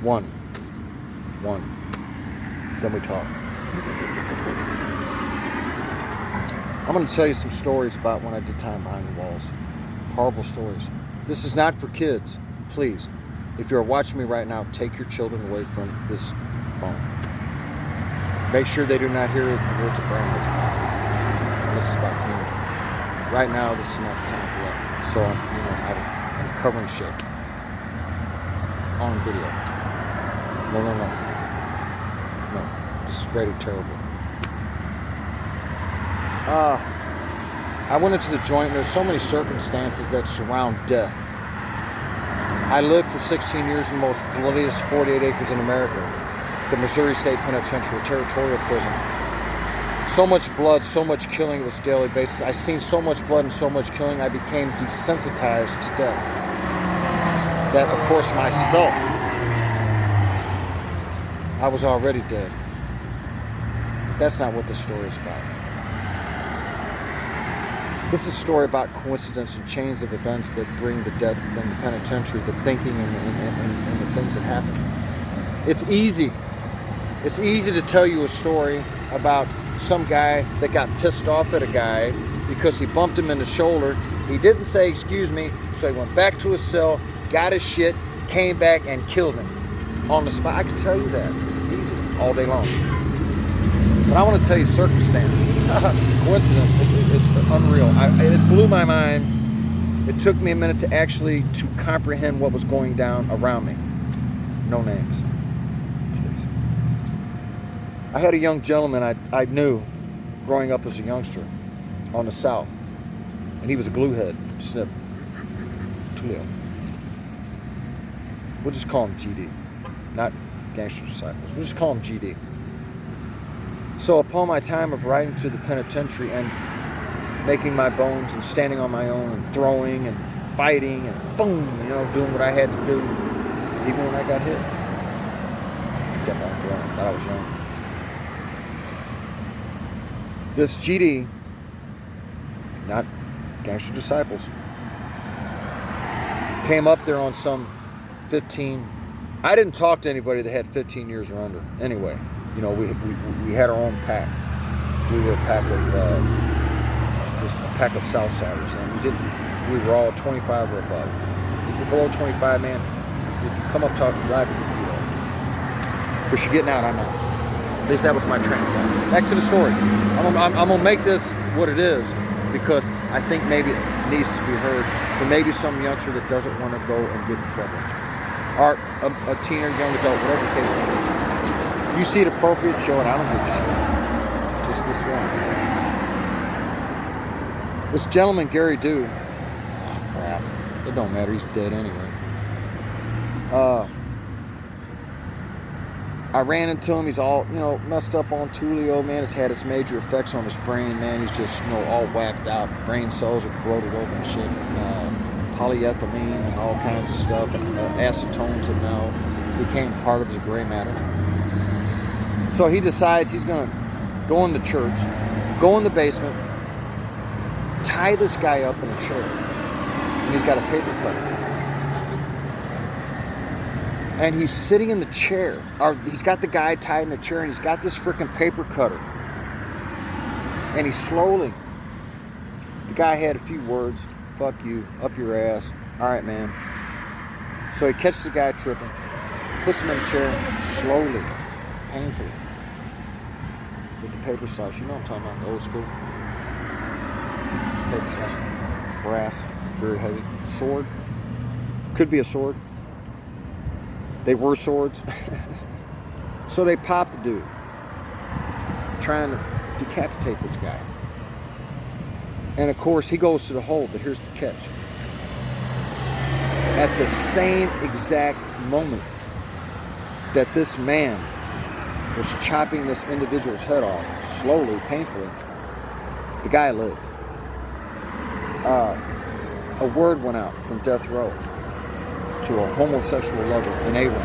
One. Then we talk. I'm going to tell you some stories about when I did time behind the walls. Horrible stories. This is not for kids. Please, if you're watching me right now, take your children away from this phone. Make sure they do not hear the words of brain. This is about community. Right now, this is not the time for that. So, I'm covering shit on video. No. This is rated terrible. I went into the joint. There's so many circumstances that surround death. I lived for 16 years in the most bloodiest 48 acres in America, the Missouri State Penitentiary, territorial prison. So much blood, so much killing. It was a daily basis. I seen so much blood and so much killing, I became desensitized to death. That, of course, myself, I was already dead. That's not what this story is about. This is a story about coincidence and chains of events that bring the death within the penitentiary, the thinking and the things that happen. It's easy. It's easy to tell you a story about some guy that got pissed off at a guy because he bumped him in the shoulder. He didn't say, excuse me, so he went back to his cell, got his shit, came back and killed him on the spot. I can tell you that. Easy. All day long. But I want to tell you circumstance. Coincidence. It's unreal. It blew my mind. It took me a minute to comprehend what was going down around me. No names. Please. I had a young gentleman I knew growing up as a youngster on the South. And he was a gluehead. Snip. Tulio. We'll just call him GD. Not Gangster Disciples. We'll just call him GD. So upon my time of riding to the penitentiary and making my bones and standing on my own and throwing and fighting and boom, doing what I had to do, even when I got hit, I kept on throwing. I was young. This GD, not Gangster Disciples, came up there on some 15. I didn't talk to anybody that had 15 years or under. Anyway. We had our own pack. We were a pack of just a pack of Southsiders, and we were all 25 or above. If you're below 25, man, if you come up talk to me live, because you're getting out, I'm out. At least that was my training. Back to the story. I'm gonna make this what it is because I think maybe it needs to be heard for maybe some youngster that doesn't want to go and get in trouble, or a teen or young adult, whatever the case may be. If you see it appropriate, show it. I don't give a shit. Just this one. This gentleman, Gary Dew. Oh, crap. It don't matter. He's dead anyway. I ran into him. He's all, messed up on Tulio, man. It's had its major effects on his brain, man. He's just, all whacked out. Brain cells are corroded over and shit. Polyethylene and all kinds of stuff. Acetones have now became part of his gray matter. So he decides he's going to go in the church, go in the basement, tie this guy up in a chair. And he's got a paper cutter. And he's sitting in the chair. Or he's got the guy tied in the chair and he's got this freaking paper cutter. And he's slowly. The guy had a few words. Fuck you. Up your ass. All right, man. So he catches the guy tripping. Puts him in the chair. Slowly. Painfully. With the paper slice, what I'm talking about, the old school. Paper slice. Brass, very heavy. Sword. Could be a sword. They were swords. So they popped the dude. Trying to decapitate this guy. And of course, he goes to the hole, but here's the catch. At the same exact moment that this man was chopping this individual's head off, slowly, painfully, the guy lived. A word went out from death row to a homosexual lover in A-Wing.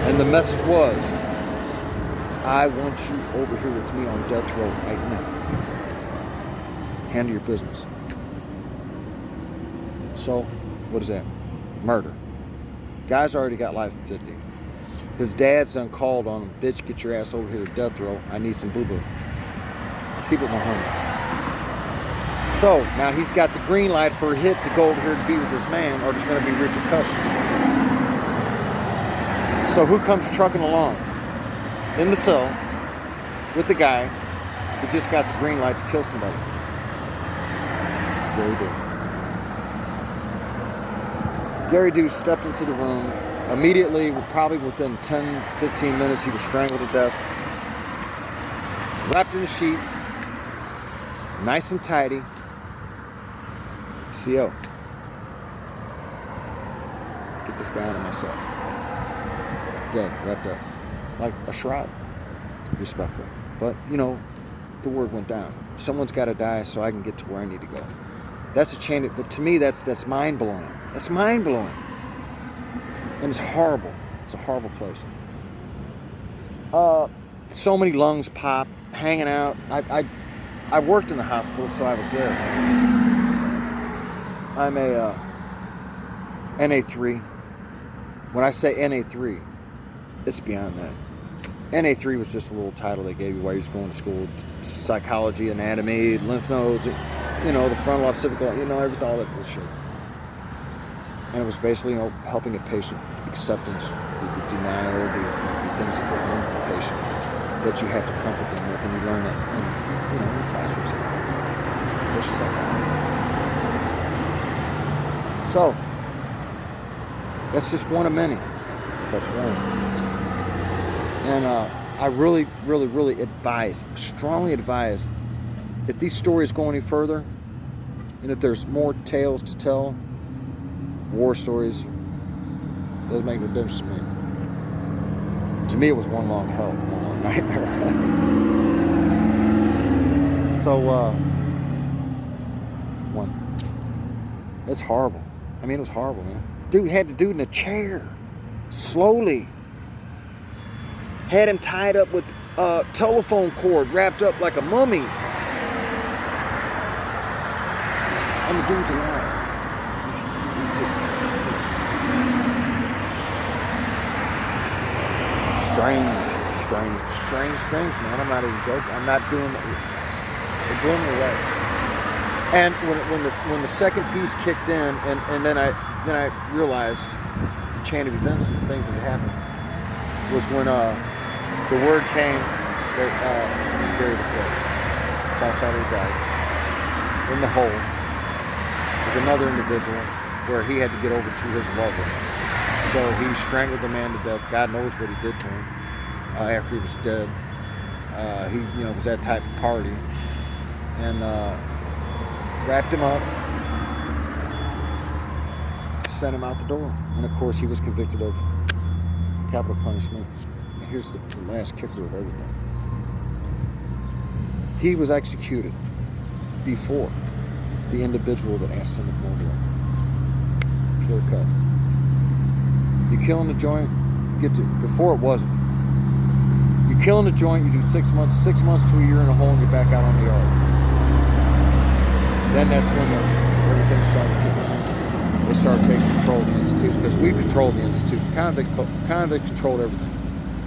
And the message was, I want you over here with me on death row right now. Handle your business. So, what is that? Murder. Guy's already got life at 50. His dad's done called on him, bitch, get your ass over here to death row. I need some boo-boo. Keep it 100. So, now he's got the green light for a hit to go over here to be with this man, or there's going to be repercussions. So who comes trucking along? In the cell, with the guy who just got the green light to kill somebody. Gary Dew. Gary Dew stepped into the room. Immediately, probably within 10, 15 minutes, he was strangled to death. Wrapped in a sheet. Nice and tidy. CO. Get this guy out of my cell. Dead, wrapped up. Like a shroud. Respectful. But, you know, the word went down. Someone's got to die so I can get to where I need to go. That's a chain, but to me, that's mind-blowing. That's mind-blowing. And it's horrible. It's a horrible place. So many lungs pop, hanging out. I worked in the hospital, so I was there. I'm a NA3. When I say NA3, it's beyond that. NA3 was just a little title they gave you while you was going to school. Psychology, anatomy, lymph nodes, you know, the frontal occipital, you know, everything, all that bullshit. And it was basically, you know, helping a patient, acceptance, the denial, the things that go on with the patient that you have to comfort them with, and you learn it in, you know, in classrooms. Patients like that. So, that's just one of many. That's one. And I really, really, really advise, strongly advise, if these stories go any further, and if there's more tales to tell, war stories, doesn't make no difference to me. To me, it was one long hell, one long nightmare. So, one. It's horrible. I mean, it was horrible, man. Dude had the dude in a chair, slowly. Had him tied up with a telephone cord, wrapped up like a mummy. And the dude's alive. Strange things, man. I'm not even joking. I'm not doing it. It blew me away. And when the second piece kicked in, and then I realized the chain of events and the things that happened was when the word came that Gary was dead. South side of the guy. In the hole was another individual where he had to get over to his lover. So he strangled the man to death. God knows what he did to him after he was dead. He, you know, was that type of party, and wrapped him up, sent him out the door, and of course he was convicted of capital punishment. And here's the last kicker of everything: he was executed before the individual that asked him to come over there. Clear cut. You kill in the joint, you get to, before it wasn't. You kill in the joint, you do 6 months to a year in a hole, and you're back out on the yard. Then that's when everything started kicking out. They started taking control of the institution, because we controlled the institution. Convict controlled everything.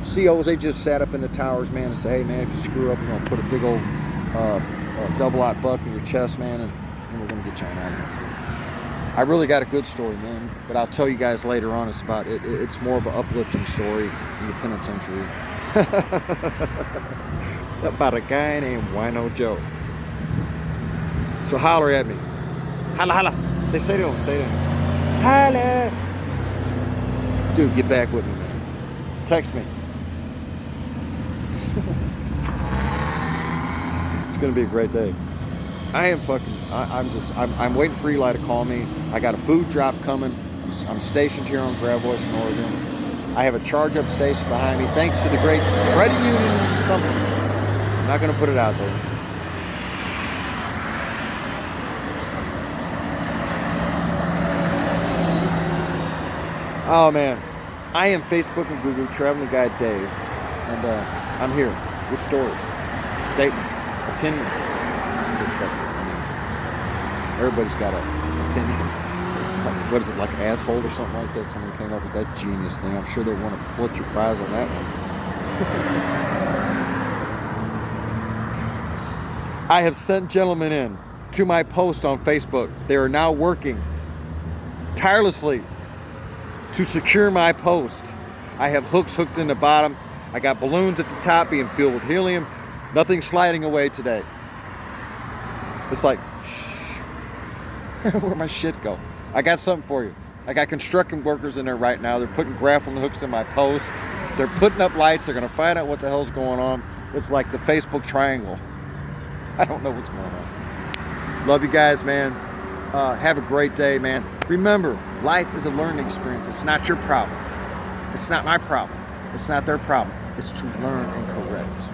COs, they just sat up in the towers, man, and say, hey, man, if you screw up, we're going to put a big old double-aught buck in your chest, man, and we're going to get you on out of here. I really got a good story, man, but I'll tell you guys later on. It's about it. It's more of an uplifting story in the penitentiary. It's about a guy named Wino Joe. So holler at me. Holla, holla. They say to him, holla. Dude, get back with me, man. Text me. It's gonna be a great day. I'm waiting for Eli to call me. I got a food drop coming. I'm stationed here on Gravois in Oregon. I have a charge-up station behind me, thanks to the great credit union something. I'm not going to put it out there. Oh, man. I am Facebook and Google Traveling Guide Dave, and I'm here with stories, statements, opinions, perspective. Everybody's got an opinion. what is it, like asshole or something like that? Someone came up with that genius thing. I'm sure they won a Pulitzer Prize on that one. I have sent gentlemen in to my post on Facebook. They are now working tirelessly to secure my post. I have hooks hooked in the bottom. I got balloons at the top being filled with helium. Nothing sliding away today. It's like, shh. Where'd my shit go? I got something for you. I got construction workers in there right now. They're putting grappling hooks in my post. They're putting up lights. They're going to find out what the hell's going on. It's like the Facebook triangle. I don't know what's going on. Love you guys, man. Have a great day, man. Remember, life is a learning experience. It's not your problem. It's not my problem. It's not their problem. It's to learn and correct.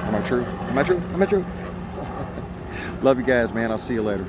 Am I true? Am I true? Am I true? Love you guys, man. I'll see you later.